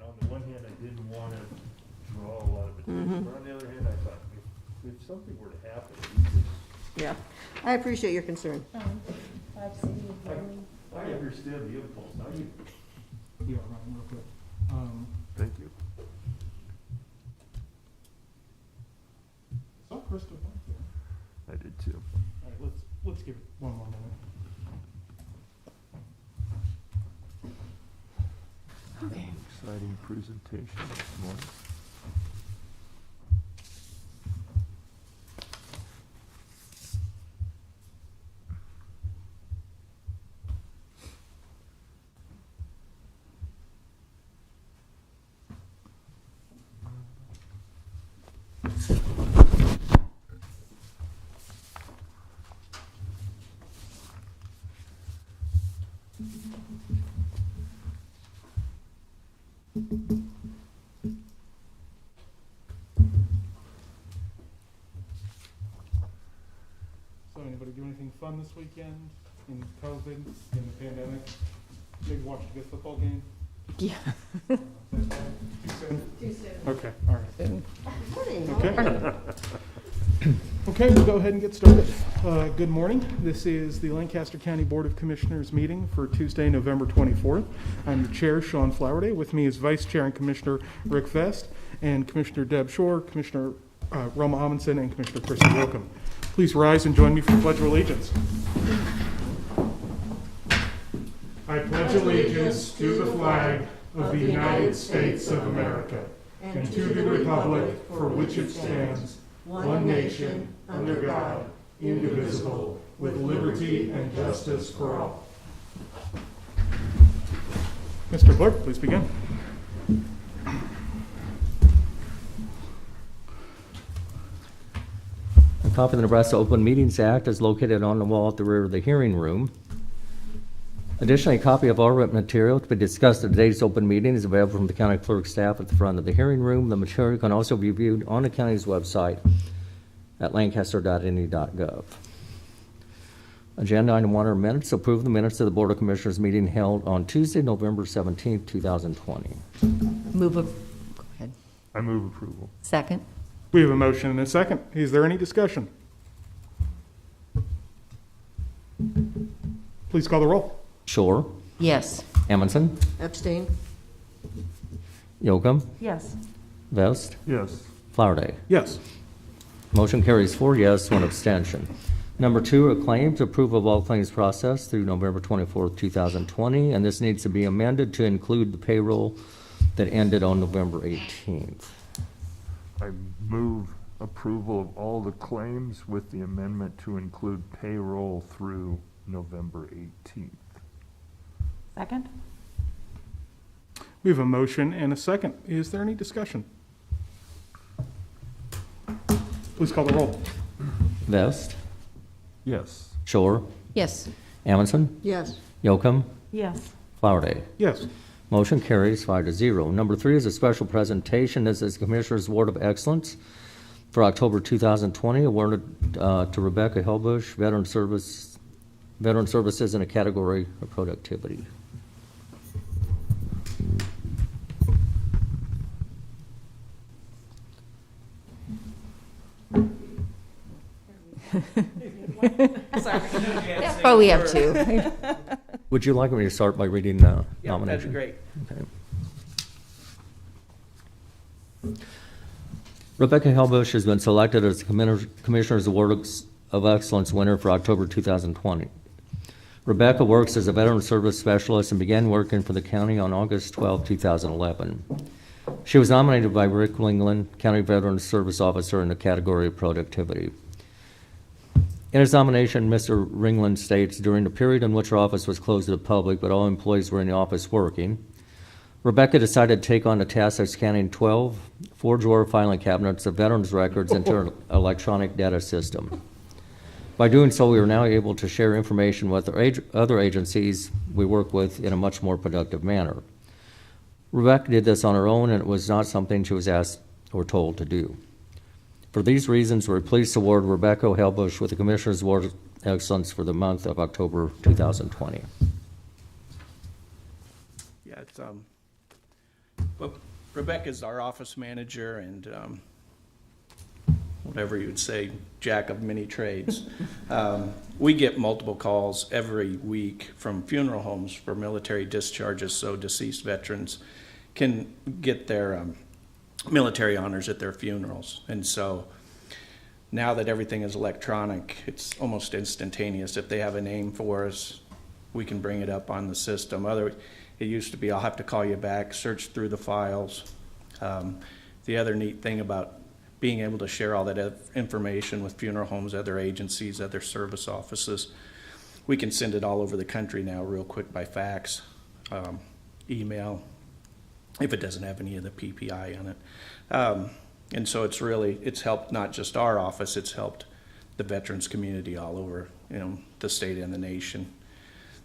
on the one hand, I didn't want to draw a lot of attention, but on the other hand, I thought, if something were to happen, we could. Yeah, I appreciate your concern. I understand the impulse, now you. Yeah, right, real quick. Thank you. Saw Krista back there. I did too. All right, let's give it one more minute. Okay. Exciting presentation this morning. So anybody do anything fun this weekend in COVID, in the pandemic? Maybe watch a good football game? Yeah. Too soon? Too soon. Okay, all right. Morning. Okay. Okay, we'll go ahead and get started. Good morning. This is the Lancaster County Board of Commissioners meeting for Tuesday, November 24th. I'm the chair, Sean Flowerday. With me is Vice Chair and Commissioner Rick Vest, and Commissioner Deb Shore, Commissioner Roma Amundsen, and Commissioner Christy Yoakum. Please rise and join me for the Pledge of Allegiance. I pledge allegiance to the flag of the United States of America and to the republic for which it stands, one nation, under God, indivisible, with liberty and justice for all. Mr. Clerk, please begin. A copy of the Nebraska Open Meetings Act is located on the wall at the rear of the hearing room. Additionally, a copy of all written material to be discussed at today's open meeting is available from the county clerk staff at the front of the hearing room. The material can also be viewed on the county's website at lancaster.ne.gov. Agenda item 1 are minutes. Approve the minutes of the Board of Commissioners meeting held on Tuesday, November 17th, 2020. Go ahead. I move approval. Second? We have a motion and a second. Is there any discussion? Please call the roll. Shore, Yes. Amundsen, Abstain? Yoakum, Yes. Vest, Yes. Flowerday. Yes. Motion carries 4 yes, 1 abstention. Number 2 are claims. Approval of all claims processed through November 24th, 2020, and this needs to be amended to include the payroll that ended on November 18th. I move approval of all the claims with the amendment to include payroll through November 18th. Second? We have a motion and a second. Is there any discussion? Please call the roll. Vest, Yes. Shore, Yes. Amundsen, Yes. Yoakum, Yes. Flowerday. Yes. Motion carries 5-0. Number 3 is a special presentation. This is Commissioner's Award of Excellence for October 2020, awarded to Rebecca Helbush, Veteran Services in a category of productivity. Oh, we have two. Would you like me to start by reading the Yeah, nomination? that'd be great. Okay. Rebecca Helbush has been selected as the Commissioner's Award of Excellence winner for October 2020. Rebecca works as a veteran service specialist and began working for the county on August 12, 2011. She was nominated by Rick Lingland, County Veteran Service Officer, in the category of productivity. In his nomination, Mr. Ringland states, during the period in which her office was closed to the public, but all employees were in the office working, Rebecca decided to take on the task of scanning 12 four-drawer filing cabinets of veterans' records into an electronic data system. By doing so, we are now able to share information with other agencies we work with in a much more productive manner. Rebecca did this on her own, and it was not something she was asked or told to do. For these reasons, we're pleased to award Rebecca Helbush with the Commissioner's Award of Excellence for the month of October 2020. Yeah, it's Well, Rebecca's our office manager and whatever you'd say, jack of many trades. We get multiple calls every week from funeral homes for military discharges, so deceased veterans can get their military honors at their funerals. And so now that everything is electronic, it's almost instantaneous. If they have a name for us, we can bring it up on the system. It used to be I'll have to call you back, search through the files. The other neat thing about being able to share all that information with funeral homes, other agencies, other service offices, we can send it all over the country now real quick by fax, email, if it doesn't have any of the PPI on it. And so it's helped not just our office, it's helped the veterans community all over, the state and the nation.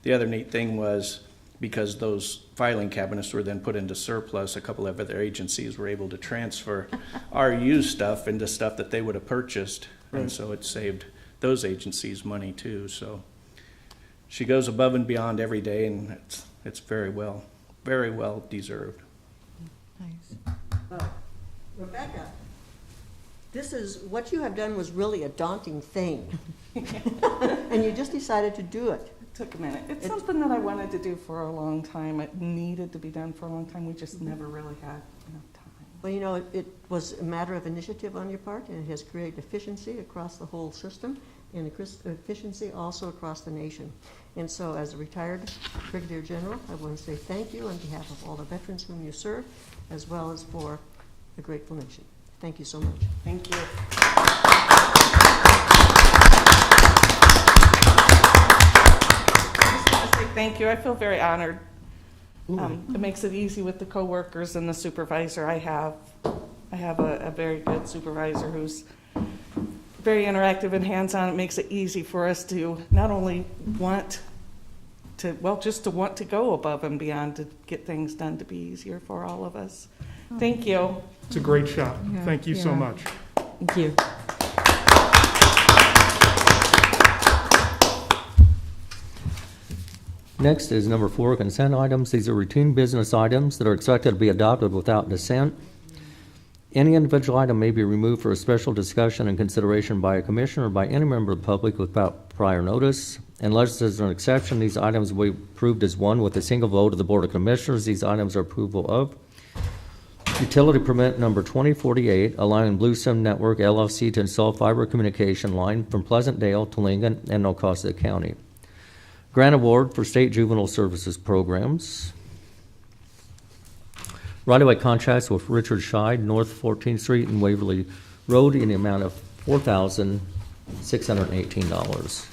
The other neat thing was, because those filing cabinets were then put into surplus, a couple of other agencies were able to transfer our used stuff into stuff that they would have purchased. And so it saved those agencies money too. So she goes above and beyond every day, and it's very well deserved. Nice. Rebecca, what you have done was really a daunting thing. And you just decided to do it. Took a minute. It's something that I wanted to do for a long time. It needed to be done for a long time. We just never really had enough time. Well, it was a matter of initiative on your part, and it has created efficiency across the whole system and efficiency also across the nation. And so as a retired Brigadier General, I want to say thank you on behalf of all the veterans whom you serve, as well as for the grateful nation. Thank you so much. Thank you. Thank you. I feel very honored. It makes it easy with the coworkers and the supervisor I have. I have a very good supervisor who's very interactive and hands-on. It makes it easy for us to not only just to want to go above and beyond to get things done to be easier for all of us. Thank you. It's a great shot. Yeah, Thank you so yeah. much. Thank you. Next is number 4, consent items. These are routine business items that are expected to be adopted without dissent. Any individual item may be removed for a special discussion and consideration by a commissioner or by any member of the public without prior notice. Unless there's an exception, these items will be approved as one with a single vote of the Board of Commissioners. These items are approval of utility permit number 2048, allowing Blue Sim Network LLC to install fiber communication line from Pleasant Dale to Lincoln and no cost to the county. Grant award for state juvenile services programs. Right-of-way contracts with Richard Scheid, North 14th Street and Waverly Road in the amount of $4,618.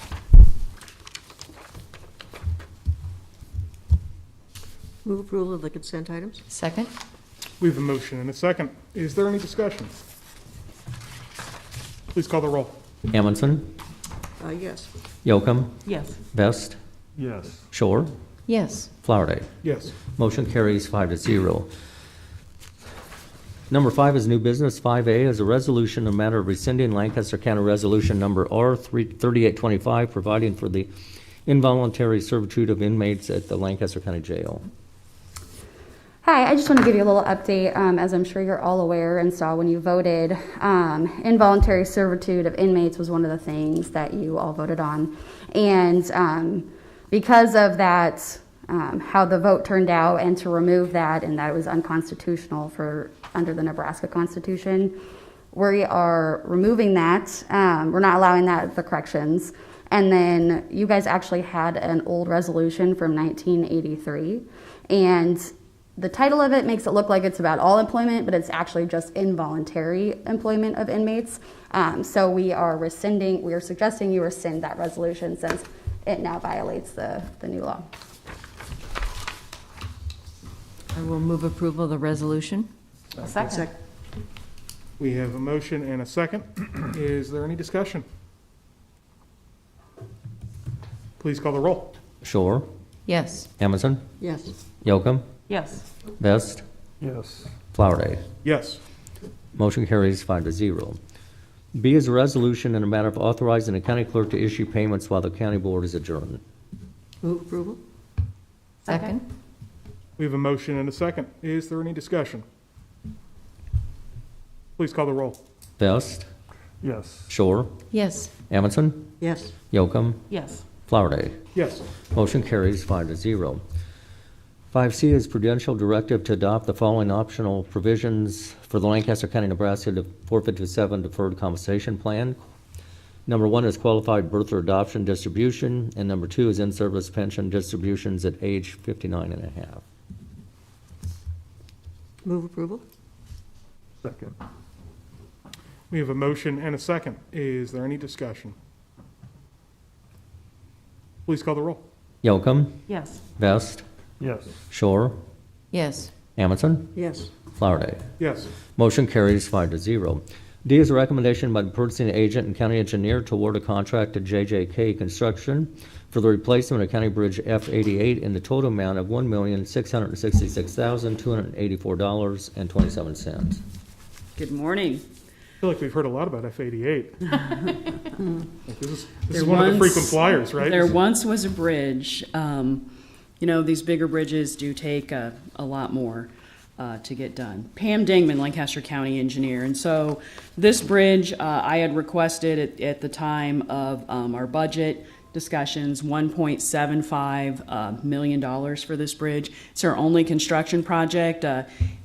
Move approval of the consent items? Second? We have a motion and a second. Is there any discussion? Please call the roll. Amundson, Yes. Yocum, Yes. Best, Yes. Shore, Yes. Flowerday. Yes. Motion carries 5-0. Number 5 is new business. 5A is a resolution in matter of rescinding Lancaster County Resolution Number R3825, providing for the involuntary servitude of inmates at the Lancaster County Jail. Hi, I just want to give you a little update. As I'm sure you're all aware and saw when you voted, involuntary servitude of inmates was one of the things that you all voted on. And because of that, how the vote turned out, and to remove that, and that it was unconstitutional under the Nebraska Constitution, we are removing that. We're not allowing that for corrections. And then you guys actually had an old resolution from 1983, and the title of it makes it look like it's about all employment, but it's actually just involuntary employment of inmates. So we are suggesting you rescind that resolution since it now violates the new law. I will move approval of the resolution. Second. We have a motion and a second. Is there any discussion? Please call the roll. Shore, Yes. Amundson, Yes. Yocum, Yes. Best, Yes. Flowerday. Yes. Motion carries 5-0. B is a resolution in a matter of authorizing the county clerk to issue payments while the county board is adjourned. Move approval? Second? We have a motion and a second. Is there any discussion? Please call the roll. Vest, Yes. Shore, Yes. Amundson, Yes. Yocum, Yes. Flowerday. Yes. Motion carries 5-0. 5C is prudential directive to adopt the following optional provisions for the Lancaster County, Nebraska 457 Deferred Compensation Plan. Number 1 is qualified birth or adoption distribution, and number 2 is in-service pension distributions at age 59 and a half. Move approval? Second. We have a motion and a second. Is there any discussion? Please call the roll. Yocum, Yes. Vest, Yes. Shore, Yes. Amundson, Yes. Flowerday. Yes. Motion carries 5-0. D is a recommendation by the purchasing agent and county engineer to award a contract to JJK Construction for the replacement of County Bridge F-88 in the total amount of $1,666,284.27. Good morning. I feel like we've heard a lot about F-88. This There is one of the once- frequent flyers, right? There once was a bridge. You know, these bigger bridges do take a lot more to get done. Pam Dingman, Lancaster County Engineer. And so this bridge, I had requested at the time of our budget discussions, $1.75 million for this bridge. It's our only construction project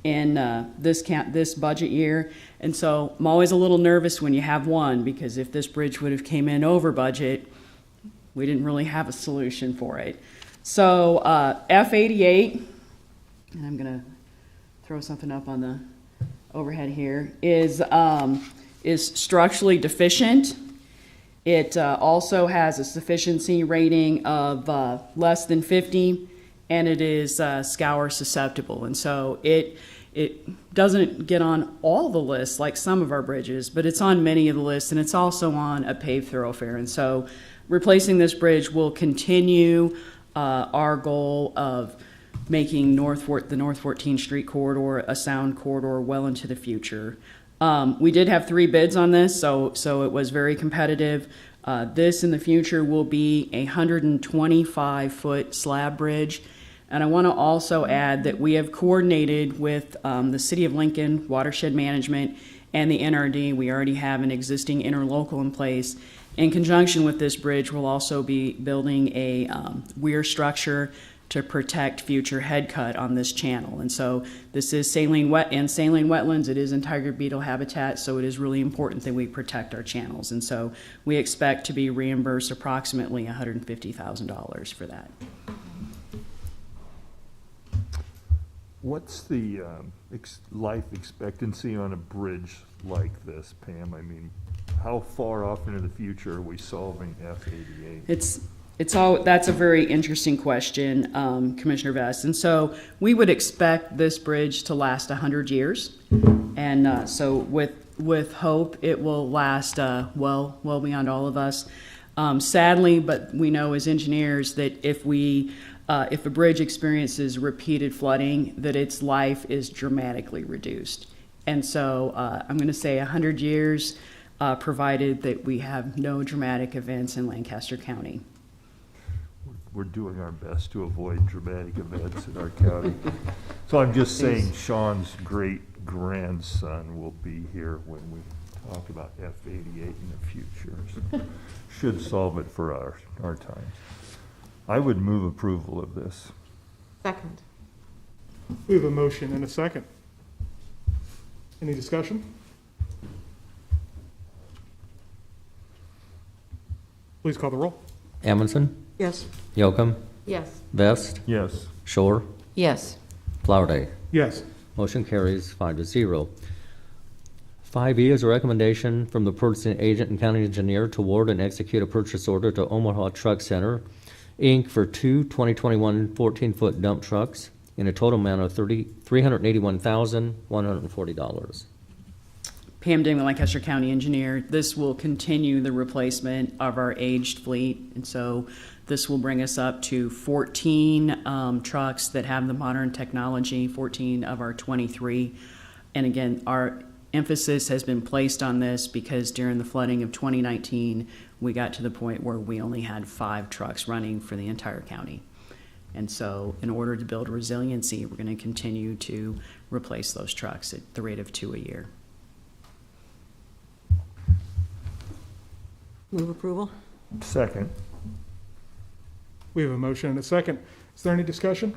in this budget year. And so I'm always a little nervous when you have one, because if this bridge would have came in over budget, we didn't really have a solution for it. So F-88, and I'm going to throw something up on the overhead here, is structurally deficient. It also has a sufficiency rating of less than 50, and it is scour susceptible. And so it doesn't get on all the lists like some of our bridges, but it's on many of the lists, and it's also on a paved thoroughfare. And so replacing this bridge will continue our goal of making the North 14th Street corridor a sound corridor well into the future. We did have 3 bids on this, so it was very competitive. This in the future will be a 125-foot slab bridge. And I want to also add that we have coordinated with the City of Lincoln, Watershed Management, and the NRD. We already have an existing interlocal in place. In conjunction with this bridge, we'll also be building a weir structure to protect future head cut on this channel. And so this is saline wetlands. It is in tiger beetle habitat, so it is really important that we protect our channels. And so we expect to be reimbursed approximately $150,000 for that. What's the life expectancy on a bridge like this, Pam? I mean, how far off into the future are we solving F-88? That's a very interesting question, Commissioner Vest. And so we would expect this bridge to last 100 years. And so with hope, it will last well beyond all of us. Sadly, but we know as engineers that if a bridge experiences repeated flooding, that its life is dramatically reduced. And so I'm going to say 100 years, provided that we have no dramatic events in Lancaster County. We're doing our best to avoid dramatic events in our county. So I'm just saying Sean's great-grandson will be here when we talk about F-88 in the future. So should solve it for our times. I would move approval of this. Second. We have a motion and a second. Any discussion? Please call the roll. Amundson, Yes. Yocum, Yes. Vest, Yes. Shore, Yes. Flowerday. Yes. Motion carries 5-0. 5E is a recommendation from the purchasing agent and county engineer to award and execute a purchase order to Omaha Truck Center, Inc. for 2 2021 14-foot dump trucks in a total amount of $381,140. Pam Dingman, Lancaster County Engineer. This will continue the replacement of our aged fleet. And so this will bring us up to 14 trucks that have the modern technology, 14 of our 23. And again, our emphasis has been placed on this because during the flooding of 2019, we got to the point where we only had 5 trucks running for the entire county. And so in order to build resiliency, we're going to continue to replace those trucks at the rate of 2 a year. Move approval? Second. We have a motion and a second. Is there any discussion?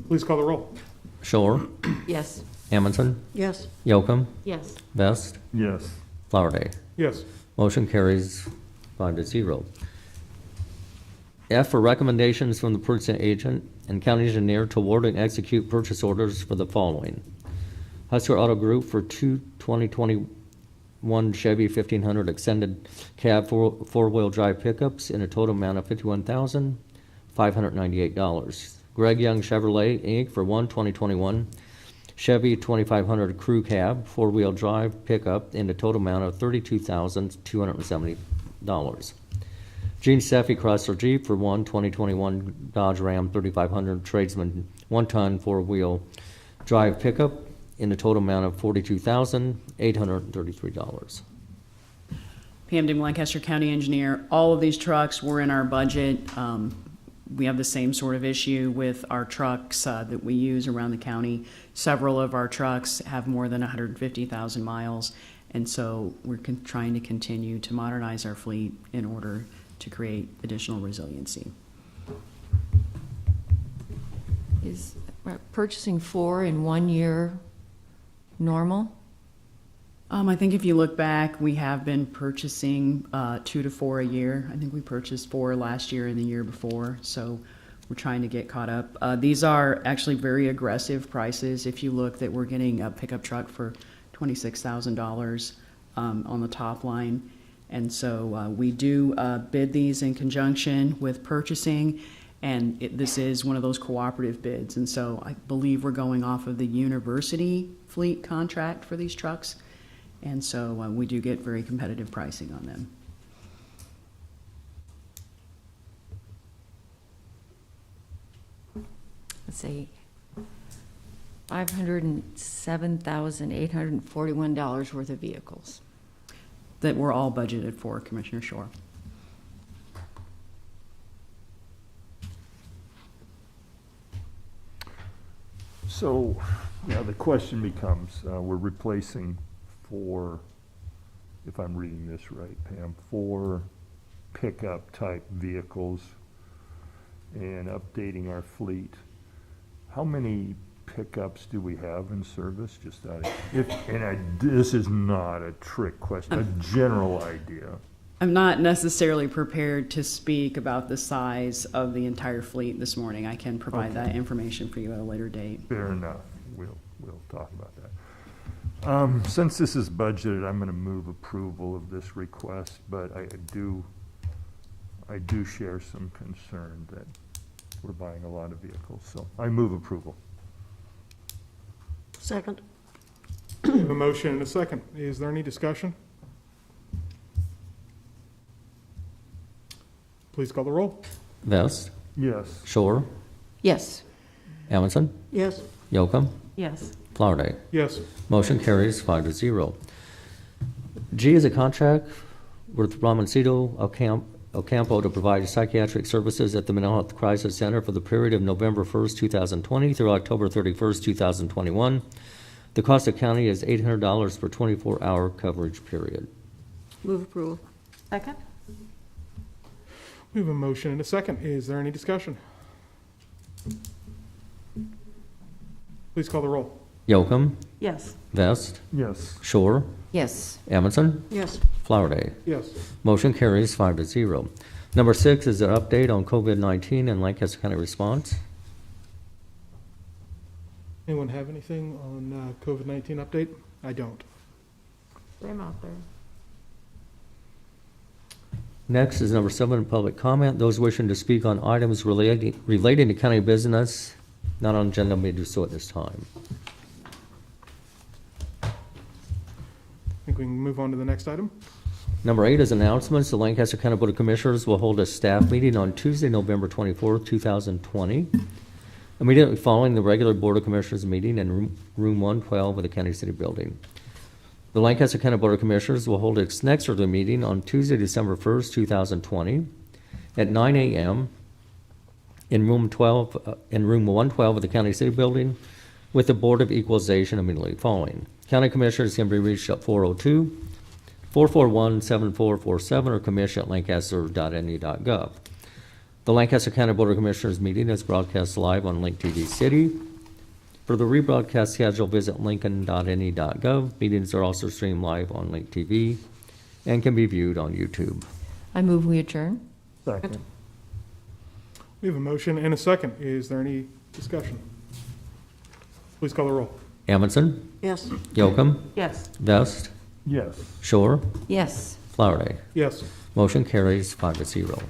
Please call the roll. Shore, Yes. Amundson, Yes. Yocum, Yes. Vest, Yes. Flowerday. Yes. Motion carries 5-0. F for recommendations from the purchasing agent and county engineer to award and execute purchase orders for the following. Husker Auto Group for two 2021 Chevy 1500 extended cab four-wheel drive pickups in a total amount of $51,598. Greg Young Chevrolet, Inc. for one 2021 Chevy 2500 crew cab four-wheel drive pickup in a total amount of $32,270. Gene Steffi Chrysler Jeep for one 2021 Dodge Ram 3500 Tradesman one-ton four-wheel drive pickup in a total amount of $42,833. Pam Dim, Lancaster County Engineer. All of these trucks were in our budget. We have the same sort of issue with our trucks that we use around the county. Several of our trucks have more than 150,000 miles, and so we're trying to continue to modernize our fleet in order to create additional resiliency. Is purchasing 4 in 1 year normal? I think if you look back, we have been purchasing 2 to 4 a year. I think we purchased 4 last year and the year before, so we're trying to get caught up. These are actually very aggressive prices. If you look, that we're getting a pickup truck for $26,000 on the top line. And so we do bid these in conjunction with purchasing, and this is one of those cooperative bids. And so I believe we're going off of the university fleet contract for these trucks. And so we do get very competitive pricing on them. Let's see, $507,841 worth of vehicles. That we're all budgeted for, Commissioner Shore. So, yeah, the question becomes, we're replacing 4, if I'm reading this right, Pam, 4 pickup type vehicles and updating our fleet. How many pickups do we have in service? Just out of, this is not a trick question, a general idea. I'm not necessarily prepared to speak about the size of the entire fleet this morning. I can provide that information for you at a later date. Fair enough. We'll talk about that. Since this is budgeted, I'm going to move approval of this request, but I do share some concern that we're buying a lot of vehicles, so I move approval. Second? We have a motion and a second. Is there any discussion? Please call the roll. Vest, Yes. Shore, Yes. Amundson, Yes. Yocum, Yes. Flowerday. Yes. Motion carries 5-0. G is a contract with Ramoncito Ocampo to provide psychiatric services at the Mental Health Crisis Center for the period of November 1st, 2020 through October 31st, 2021. The cost of county is $800 per 24-hour coverage period. Move approval? Second? We have a motion and a second. Is there any discussion? Please call the roll. Yocum, Yes. Vest, Yes. Shore, Yes. Amundson, Yes. Flowerday. Yes. Motion carries 5-0. Number 6 is an update on COVID-19 and Lancaster County response. Anyone have anything on COVID-19 update? I don't. Same out there. Next is number 7, public comment. Those wishing to speak on items relating to county business not on agenda may do so at this time. I think we can move on to the next item. Number 8 is announcements. The Lancaster County Board of Commissioners will hold a staff meeting on Tuesday, November 24th, 2020. Immediately following the regular Board of Commissioners meeting in room 112 of the County City Building. The Lancaster County Board of Commissioners will hold its next regular meeting on Tuesday, December 1st, 2020 at 9 a.m. in room 112 of the County City Building, with the Board of Equalization immediately following. County Commissioners can be reached at 402-441-7447 or commish@lancaster.ne.gov. The Lancaster County Board of Commissioners meeting is broadcast live on Link TV City. For the rebroadcast schedule, visit lincoln.ne.gov. Meetings are also streamed live on Link TV and can be viewed on YouTube. I move we adjourn. Second. We have a motion and a second. Is there any discussion? Please call the roll. Amundson, Yes. Yocum, Yes. Vest, Yes. Shore, Yes. Flowerday. Yes. Motion carries 5-0.